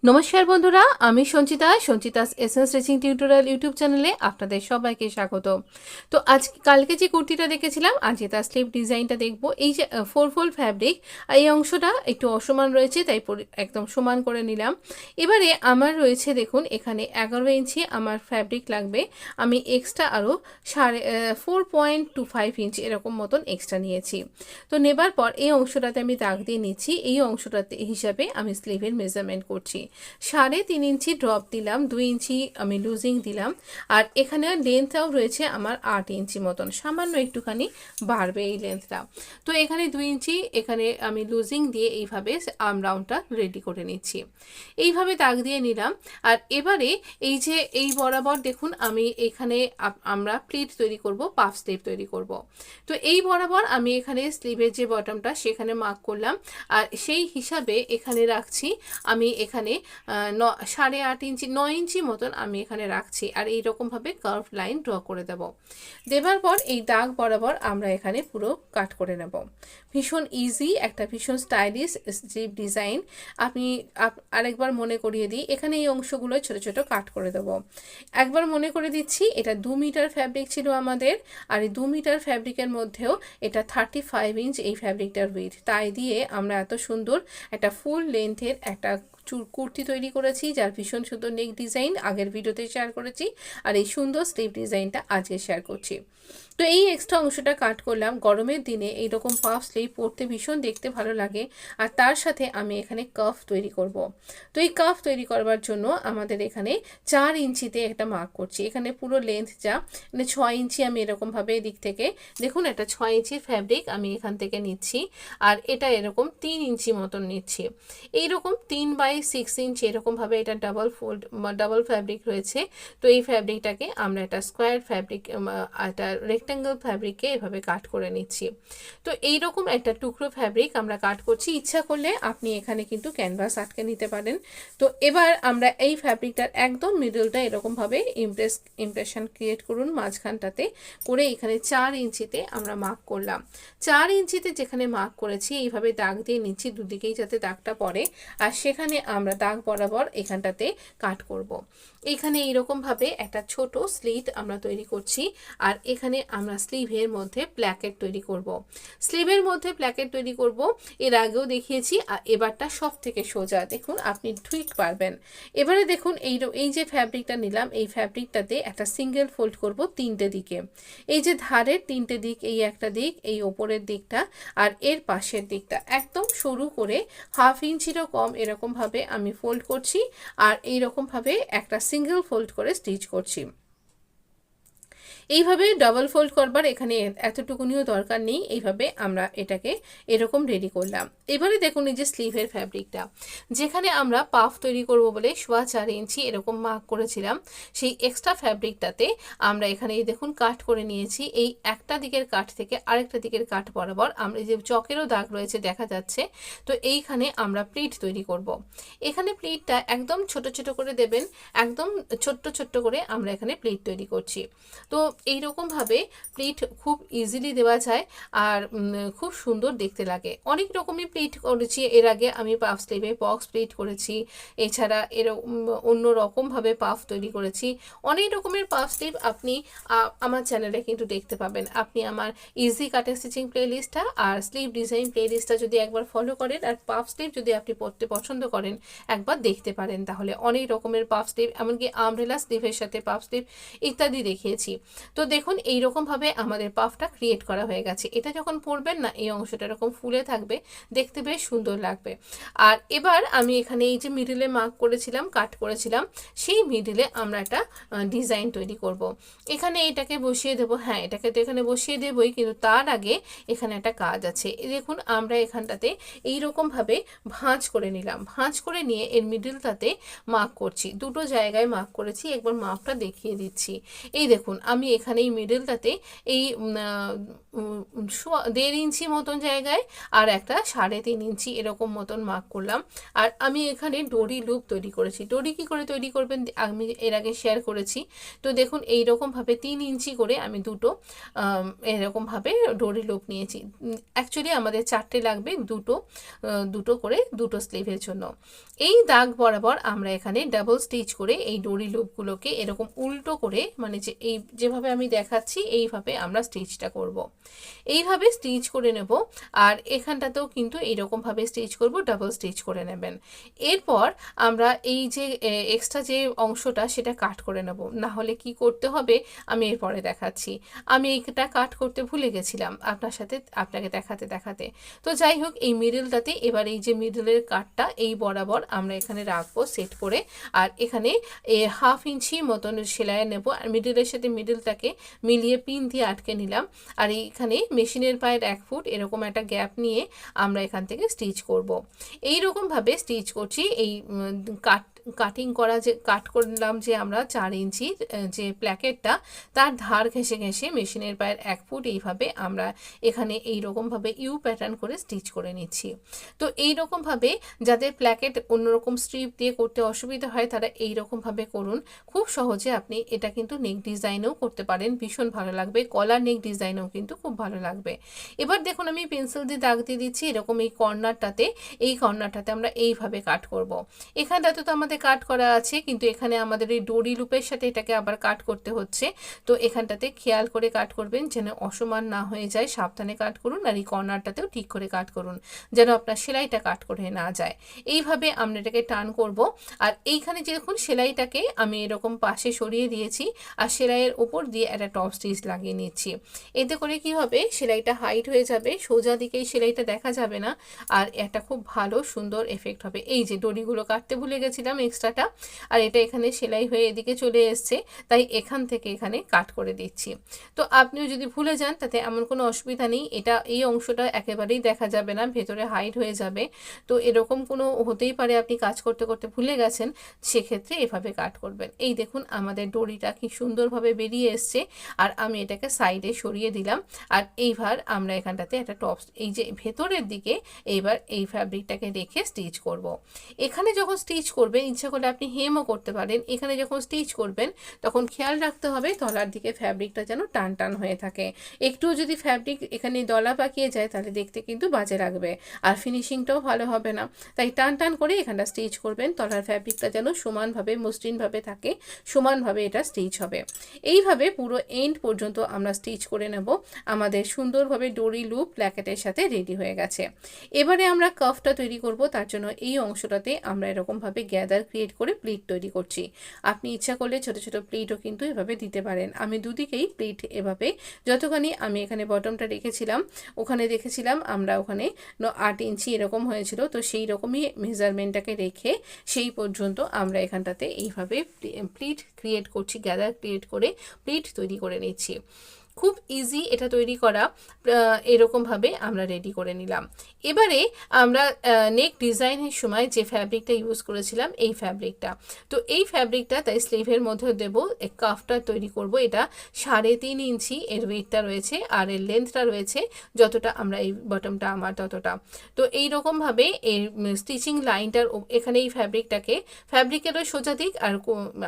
নমস্কার বন্ধুরা, আমি Sanchita. Sanchita's essence stitching tutorial YouTube চ্যানেলে আপনাদের সবাইকে স্বাগত। তো কালকে যে কুর্তিটা দেখেছিলাম, আজকে তার স্লিভ ডিজাইনটা দেখব। এই যে ফোর ফোল্ড ফ্যাব্রিক, এই অংশটা একটু অসমান রয়েছে, তাই একদম সমান করে নিলাম। এবারে আমার রয়েছে, দেখুন এখানে 11 ইঞ্চি আমার ফ্যাব্রিক লাগবে। আমি এক্সট্রা আরও 4.25 ইঞ্চি এরকম মতন এক্সট্রা নিয়েছি। তো নেবার পর এই অংশটাতে আমি দাগ দিয়ে নিচ্ছি। এই অংশটাতে হিসাবে আমি স্লিভের মেজারমেন্ট করছি। 3.5 ইঞ্চি ড্রপ দিলাম, 2 ইঞ্চি আমি লুজিং দিলাম। আর এখানে লেন্থটাও রয়েছে আমার 8 ইঞ্চি মতন, সামান্য একটুখানি বাড়বে এই লেন্থটা। তো এখানে 2 ইঞ্চি এখানে আমি লুজিং দিয়ে এইভাবে আর্ম রাউন্ডটা রেডি করে নিচ্ছি। এইভাবে দাগ দিয়ে নিলাম। আর এবারে এই যে এই বরাবর দেখুন, আমি এখানে আমরা প্লিট তৈরি করব, পাফ স্লিভ তৈরি করব। তো এই বরাবর আমি এখানে স্লিভের যে বটমটা সেখানে মার্ক করলাম। আর সেই হিসাবে এখানে রাখছি আমি এখানে 8.5 ইঞ্চি, 9 ইঞ্চি মতন আমি এখানে রাখছি। আর এইরকমভাবে কার্ভ লাইন ড্র করে দেব। দেবার পর এই দাগ বরাবর আমরা এখানে পুরো কাট করে নেব। ভীষণ ইজি, একটা ভীষণ স্টাইলিশ স্লিভ ডিজাইন। আমি আরেকবার মনে করিয়ে দিই, এখানে এই অংশগুলো ছোট ছোট কাট করে দেব। একবার মনে করে দিচ্ছি, এটা 2 মিটার ফ্যাব্রিক ছিল আমাদের। আর এই 2 মিটার ফ্যাব্রিকের মধ্যেও এটা 35 ইঞ্চ এই ফ্যাব্রিকটার উইথ। তাই দিয়ে আমরা এত সুন্দর একটা ফুল লেন্থের একটা কুর্তি তৈরি করেছি, যার ভীষণ সুন্দর নেক ডিজাইন আগের ভিডিওতে শেয়ার করেছি। আর এই সুন্দর স্লিভ ডিজাইনটা আজকে শেয়ার করছি। তো এই এক্সট্রা অংশটা কাট করলাম। গরমের দিনে এইরকম পাফ স্লিভ পরতে ভীষণ দেখতে ভালো লাগে। আর তার সাথে আমি এখানে কাফ তৈরি করব। তো এই কাফ তৈরি করবার জন্য আমাদের এখানে 4 ইঞ্চিতে একটা মার্ক করছি। এখানে পুরো লেন্থ যা, মানে 6 ইঞ্চি আমি এরকমভাবে এদিক থেকে দেখুন, একটা 6 ইঞ্চির ফ্যাব্রিক আমি এখান থেকে নিচ্ছি। আর এটা এরকম 3 ইঞ্চি মতন নিচ্ছি। এইরকম 3/6 ইঞ্চ এরকমভাবে এটা ডাবল ফ্যাব্রিক রয়েছে। তো এই ফ্যাব্রিকটাকে আমরা একটা স্কোয়ার ফ্যাব্রিক, একটা রেক্ট্যাঙ্গেল ফ্যাব্রিককে এভাবে কাট করে নিচ্ছি। তো এইরকম একটা টুকরো ফ্যাব্রিক আমরা কাট করছি। ইচ্ছা করলে আপনি এখানে কিন্তু ক্যানভাস আটকে নিতে পারেন। তো এবার আমরা এই ফ্যাব্রিকটার একদম মিডলটা এরকমভাবে ইমপ্রেশন ক্রিয়েট করুন মাঝখানটাতে করে এখানে 4 ইঞ্চিতে আমরা মার্ক করলাম। 4 ইঞ্চিতে যেখানে মার্ক করেছি এইভাবে দাগ দিয়ে নিচ্ছি, দুদিকেই যাতে দাগটা পড়ে। আর সেখানে আমরা দাগ বরাবর এখানটাতে কাট করব। এখানে এইরকমভাবে একটা ছোট স্লিট আমরা তৈরি করছি। আর এখানে আমরা স্লিভের মধ্যে প্ল্যাকেট তৈরি করব। স্লিভের মধ্যে প্ল্যাকেট তৈরি করব, এর আগেও দেখিয়েছি। আর এবারটা সব থেকে সোজা, দেখুন আপনি ঠিক পারবেন। এবারে দেখুন এই যে ফ্যাব্রিকটা নিলাম, এই ফ্যাব্রিকটাতে একটা সিঙ্গেল ফোল্ড করব 3টে দিকে। এই যে ধারের 3টে দিক, এই একটা দিক, এই ওপরের দিকটা আর এর পাশের দিকটা একদম সরু করে 1/2 ইঞ্চিরও কম এরকমভাবে আমি ফোল্ড করছি। আর এইরকমভাবে একটা সিঙ্গেল ফোল্ড করে স্টিচ করছি। এইভাবে ডাবল ফোল্ড করবার এখানে এতটুকুনিও দরকার নেই। এইভাবে আমরা এটাকে এরকম রেডি করলাম। এবারে দেখুন এই যে স্লিভের ফ্যাব্রিকটা, যেখানে আমরা পাফ তৈরি করব বলে 4.25 ইঞ্চি এরকম মার্ক করেছিলাম, সেই এক্সট্রা ফ্যাব্রিকটাতে আমরা এখানে এই দেখুন কাট করে নিয়েছি। এই একটা দিকের কাট থেকে আরেকটা দিকের কাট বরাবর আমরা যে চকেরও দাগ রয়েছে দেখা যাচ্ছে। তো এইখানে আমরা প্লিট তৈরি করব। এখানে প্লিটটা একদম ছোট ছোট করে দেবেন, একদম ছোট্ট ছোট্ট করে আমরা এখানে প্লিট তৈরি করছি। তো এইরকমভাবে প্লিট খুব ইজিলি দেওয়া যায় আর খুব সুন্দর দেখতে লাগে। অনেক রকমই প্লিট করেছি এর আগে, আমি পাফ স্লিভে বক্স প্লিট করেছি, এছাড়া অন্য রকমভাবে পাফ তৈরি করেছি। অনেক রকমের পাফ স্লিভ আপনি আমার চ্যানেলে কিন্তু দেখতে পাবেন। আপনি আমার ইজি কাটিং স্টিচিং প্লেলিস্টটা আর স্লিভ ডিজাইন প্লেলিস্টটা যদি একবার ফলো করেন, আর পাফ স্লিভ যদি আপনি পরতে পছন্দ করেন একবার দেখতে পারেন, তাহলে অনেক রকমের পাফ স্লিভ, এমনকি আমব্রেলা স্লিভের সাথে পাফ স্লিভ ইত্যাদি দেখিয়েছি। তো দেখুন এইরকমভাবে আমাদের পাফটা ক্রিয়েট করা হয়ে গেছে। এটা যখন পরবেন না, এই অংশটা এরকম ফুলে থাকবে, দেখতে বেশ সুন্দর লাগবে। আর এবার আমি এখানে এই যে মিডিলে মার্ক করেছিলাম, কাট করেছিলাম, সেই মিডিলে আমরা একটা ডিজাইন তৈরি করব। এখানে এটাকে বসিয়ে দেবো। হ্যাঁ, এটাকে তো এখানে বসিয়ে দেবই, কিন্তু তার আগে এখানে একটা কাজ আছে। দেখুন আমরা এখানটাতে এইরকমভাবে ভাঁজ করে নিলাম। ভাঁজ করে নিয়ে এর মিডিলটাতে মার্ক করছি। দুটো জায়গায় মার্ক করেছি, একবার মাপটা দেখিয়ে দিচ্ছি। এই দেখুন আমি এখানে এই মিডলটাতে এই দেড় ইঞ্চি মতন জায়গায় আর একটা 3.5 ইঞ্চি এরকম মতন মার্ক করলাম। আর আমি এখানে ডোরি লুপ তৈরি করেছি। ডোরি কী করে তৈরি করবেন আমি এর আগে শেয়ার করেছি। তো দেখুন এইরকমভাবে 3 ইঞ্চি করে আমি দুটো এরকমভাবে ডোরি লুপ নিয়েছি। অ্যাকচুয়ালি আমাদের 4টে লাগবে, দুটো করে দুটো স্লিভের জন্য। এই দাগ বরাবর আমরা এখানে ডাবল স্টিচ করে এই ডোরি লুপগুলোকে এরকম উল্টো করে, মানে যে এই যেভাবে আমি দেখাচ্ছি এইভাবে আমরা স্টিচটা করব। এইভাবে স্টিচ করে নেব। আর এখানটাতেও কিন্তু এইরকমভাবে স্টিচ করব, ডাবল স্টিচ করে নেবেন। এরপর আমরা এই যে এক্সট্রা যে অংশটা সেটা কাট করে নেব। না হলে কি করতে হবে আমি এরপরে দেখাচ্ছি। আমি এইটা কাট করতে ভুলে গেছিলাম আপনাকে দেখাতে। তো যাই হোক, এই মিডলটাতে এবার এই যে মিডলের কাটটা এই বরাবর আমরা এখানে রাখবো সেট করে। আর এখানে 1/2 ইঞ্চি মতন সেলাই নেব। আর মিডলের সাথে মিডলটাকে মিলিয়ে পিন দিয়ে আটকে নিলাম। আর এইখানে মেশিনের পায়ের 1 ফুট এরকম একটা গ্যাপ নিয়ে আমরা এখান থেকে স্টিচ করব। এইরকমভাবে স্টিচ করছি। এই কাটিং করা যে কাট করলাম যে আমরা 4 ইঞ্চির যে প্ল্যাকেটটা, তার ধার ঘেঁষে ঘেঁষে মেশিনের পায়ের 1 ফুট এইভাবে আমরা এখানে এইরকমভাবে ইউ প্যাটার্ন করে স্টিচ করে নিচ্ছি। তো এইরকমভাবে যাদের প্ল্যাকেট অন্যরকম স্ট্রিপ দিয়ে করতে অসুবিধা হয় তারা এইরকমভাবে করুন। খুব সহজে আপনি এটা কিন্তু নেক ডিজাইনেও করতে পারেন, ভীষণ ভালো লাগবে। কলার নেক ডিজাইনেও কিন্তু খুব ভালো লাগবে। এবার দেখুন আমি পেন্সিল দিয়ে দাগ দিয়ে দিচ্ছি এরকম এই কর্নারটাতে আমরা এইভাবে কাট করব। এখানটাতে তো আমাদের কাট করা আছে, কিন্তু এখানে আমাদের এই ডোরি লুপের সাথে এটাকে আবার কাট করতে হচ্ছে। তো এখানটাতে খেয়াল করে কাট করবেন যেন অসমান না হয়ে যায়, সাবধানে কাট করুন। আর এই কর্নারটাতেও ঠিক করে কাট করুন যেন আপনার সেলাইটা কাট করে না যায়। এইভাবে আমরা এটাকে টার্ন করব। আর এইখানে যে দেখুন সেলাইটাকে আমি এরকম পাশে সরিয়ে দিয়েছি আর সেলাইয়ের উপর দিয়ে একটা টপ স্টিচ লাগিয়ে নিচ্ছি। এতে করে কি হবে, সেলাইটা হাইট হয়ে যাবে, সোজা দিকেই সেলাইটা দেখা যাবে না, আর একটা খুব ভালো সুন্দর এফেক্ট হবে। এই যে ডরিগুলো কাটতে ভুলে গেছিলাম এক্সট্রাটা, আর এটা এখানে সেলাই হয়ে এদিকে চলে এসছে, তাই এখান থেকে এখানে কাট করে দিচ্ছি। তো আপনিও যদি ভুলে যান তাতে এমন কোনো অসুবিধা নেই, এই অংশটা একেবারেই দেখা যাবে না, ভেতরে হাইড হয়ে যাবে। তো এরকম কোনো হতেই পারে আপনি কাজ করতে করতে ভুলে গেছেন, সেক্ষেত্রে এভাবে কাট করবেন। এই দেখুন আমাদের ডরিটা কি সুন্দরভাবে বেরিয়ে এসছে। আর আমি এটাকে সাইডে সরিয়ে দিলাম। আর এইবার আমরা এখানটাতে একটা এই যে ভেতরের দিকে এইবার এই ফ্যাব্রিকটাকে রেখে স্টিচ করব। এখানে যখন স্টিচ করবেন ইচ্ছা করলে আপনি হেমও করতে পারেন। এখানে যখন স্টিচ করবেন তখন খেয়াল রাখতে হবে তলার দিকে ফ্যাব্রিকটা যেন টান টান হয়ে থাকে। একটু যদি ফ্যাব্রিক এখানে দলা পাকিয়ে যায় তাহলে দেখতে কিন্তু বাজে লাগবে, আর ফিনিশিংটাও ভালো হবে না। তাই টান টান করে এখানটা স্টিচ করবেন, তলার ফ্যাব্রিকটা যেন সমানভাবে মসৃণভাবে থাকে, সমানভাবে এটা স্টিচ হবে। এইভাবে পুরো এন্ড পর্যন্ত আমরা স্টিচ করে নেব। আমাদের সুন্দরভাবে ডোরি লুপ প্ল্যাকেটের সাথে রেডি হয়ে গেছে। এবারে আমরা কাফটা তৈরি করব। তার জন্য এই অংশটাতে আমরা এরকমভাবে গ্যাদার ক্রিয়েট করে প্লিট তৈরি করছি। আপনি ইচ্ছা করলে ছোট ছোট প্লিটও কিন্তু এভাবে দিতে পারেন। আমি দুদিকেই প্লিট এভাবে যতখানি আমি এখানে বটমটা রেখেছিলাম, ওখানে দেখেছিলাম আমরা ওখানে 8 ইঞ্চি এরকম হয়েছিল, তো সেই রকমই মেজারমেন্টটাকে রেখে সেই পর্যন্ত আমরা এখানটাতে এইভাবে প্লিট ক্রিয়েট করছি, গ্যাদার ক্রিয়েট করে প্লিট তৈরি করে নিচ্ছি। খুব ইজি এটা তৈরি করা। এরকমভাবে আমরা রেডি করে নিলাম। এবারে আমরা নেক ডিজাইনের সময় যে ফ্যাব্রিকটা ইউজ করেছিলাম এই ফ্যাব্রিকটা, তো এই ফ্যাব্রিকটা তাই স্লিভের মধ্যে দেব। কাফটা তৈরি করব। এটা 3.5 ইঞ্চি এর ওয়েটটা রয়েছে, আর এর লেন্থটা রয়েছে যতটা আমরা এই বটমটা আমার ততটা। তো এইরকমভাবে এর স্টিচিং লাইনটার এখানে এই ফ্যাব্রিকেরও সোজা দিক আর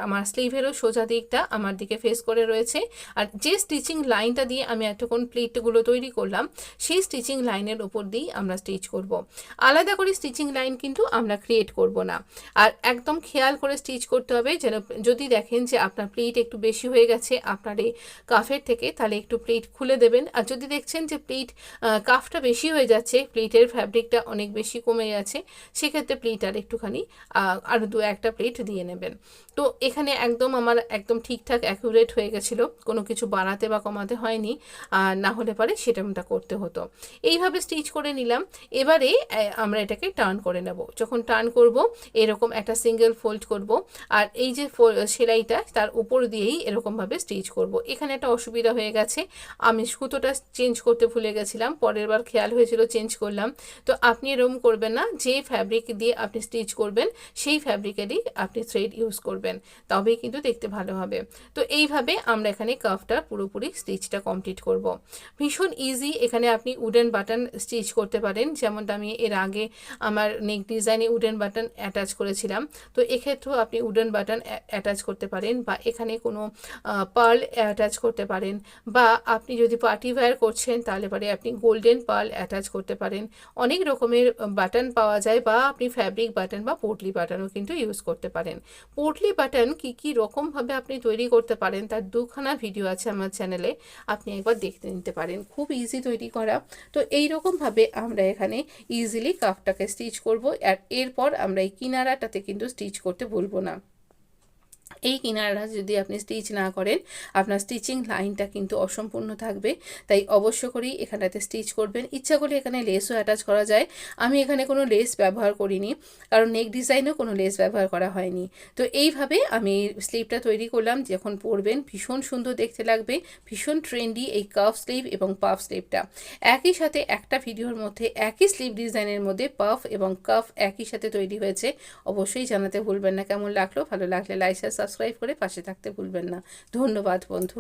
আমার স্লিভেরও সোজা দিকটা আমার দিকে ফেস করে রয়েছে। আর যে স্টিচিং লাইনটা দিয়ে আমি এতক্ষণ প্লিটগুলো তৈরি করলাম সেই স্টিচিং লাইনের উপর দিয়েই আমরা স্টিচ করব। আলাদা করে স্টিচিং লাইন কিন্তু আমরা ক্রিয়েট করব না। আর একদম খেয়াল করে স্টিচ করতে হবে যেন, যদি দেখেন যে আপনার প্লিট একটু বেশি হয়ে গেছে আপনার এই কাফের থেকে, তাহলে একটু প্লিট খুলে দেবেন। আর যদি দেখছেন যে কাফটা বেশি হয়ে যাচ্ছে, প্লিটের ফ্যাব্রিকটা অনেক বেশি কমে যাচ্ছে, সেক্ষেত্রে প্লিট আর একটুখানি আরও 2-1টা প্লিট দিয়ে নেবেন। তো এখানে আমার একদম ঠিকঠাক অ্যাকুরেট হয়ে গেছিলো, কোনো কিছু বাড়াতে বা কমাতে হয়নি, আর না হলে পারে সেটা করতে হতো। এইভাবে স্টিচ করে নিলাম। এবারে আমরা এটাকে টার্ন করে নেব। যখন টার্ন করব এরকম একটা সিঙ্গেল ফোল্ড করব, আর এই যে সেলাইটা তার উপর দিয়েই এরকমভাবে স্টিচ করব। এখানে একটা অসুবিধা হয়ে গেছে, আমি সুতোটা চেঞ্জ করতে ভুলে গেছিলাম, পরের বার খেয়াল হয়েছিল চেঞ্জ করলাম। তো আপনি এরকম করবেন না, যে ফ্যাব্রিক দিয়ে আপনি স্টিচ করবেন সেই ফ্যাব্রিকেরই আপনি থ্রেড ইউজ করবেন, তবেই কিন্তু দেখতে ভালো হবে। তো এইভাবে আমরা এখানে কাফটা পুরোপুরি স্টিচ স্টিচটা কমপ্লিট করব। ভীষণ ইজি, এখানে আপনি উডেন বাটন স্টিচ করতে পারেন, যেমনটা আমি এর আগে আমার নেক ডিজাইনে উডেন বাটন অ্যাটাচ করেছিলাম। তো এক্ষেত্রেও আপনি উডেন বাটন অ্যাটাচ করতে পারেন, বা এখানে কোনো পার্ল অ্যাটাচ করতে পারেন, বা আপনি যদি পার্টি ওয়্যার করছেন তাহলে পরে আপনি গোল্ডেন পার্ল অ্যাটাচ করতে পারেন। অনেক রকমের বাটন পাওয়া যায়, বা আপনি ফ্যাব্রিক বাটন বা পোটলি বাটনও কিন্তু ইউজ করতে পারেন। পোটলি বাটন কী রকমভাবে আপনি তৈরি করতে পারেন তার দুখানা ভিডিও আছে আমার চ্যানেলে, আপনি একবার দেখতে নিতে পারেন, খুব ইজি তৈরি করা। তো এই রকমভাবে আমরা এখানে ইজিলি কাফটাকে স্টিচ করব, আর এরপর আমরা এই কিনারাটাতে কিন্তু স্টিচ করতে ভুলবো না। এই কিনারা যদি আপনি স্টিচ না করেন আপনার স্টিচিং লাইনটা কিন্তু অসম্পূর্ণ থাকবে, তাই অবশ্য করেই এখানটাতে স্টিচ করবেন। ইচ্ছা করলে এখানে লেসও অ্যাটাচ করা যায়, আমি এখানে কোনো লেস ব্যবহার করিনি, কারণ নেক ডিজাইনেও কোনো লেস ব্যবহার করা হয়নি। তো এইভাবে আমি স্লিভটা তৈরি করলাম, যখন পরবেন ভীষণ সুন্দর দেখতে লাগবে, ভীষণ ট্রেন্ডি এই কাফ স্লিভ এবং পাফ স্লিভটা। একই সাথে একটা ভিডিওর মধ্যে একই স্লিভ ডিজাইনের মধ্যে পাফ এবং কাফ একই সাথে তৈরি হয়েছে, অবশ্যই জানাতে ভুলবেন না কেমন লাগলো। ভালো লাগলে লাইক সাবস্ক্রাইব করে পাশে থাকতে ভুলবেন না। ধন্যবাদ বন্ধু।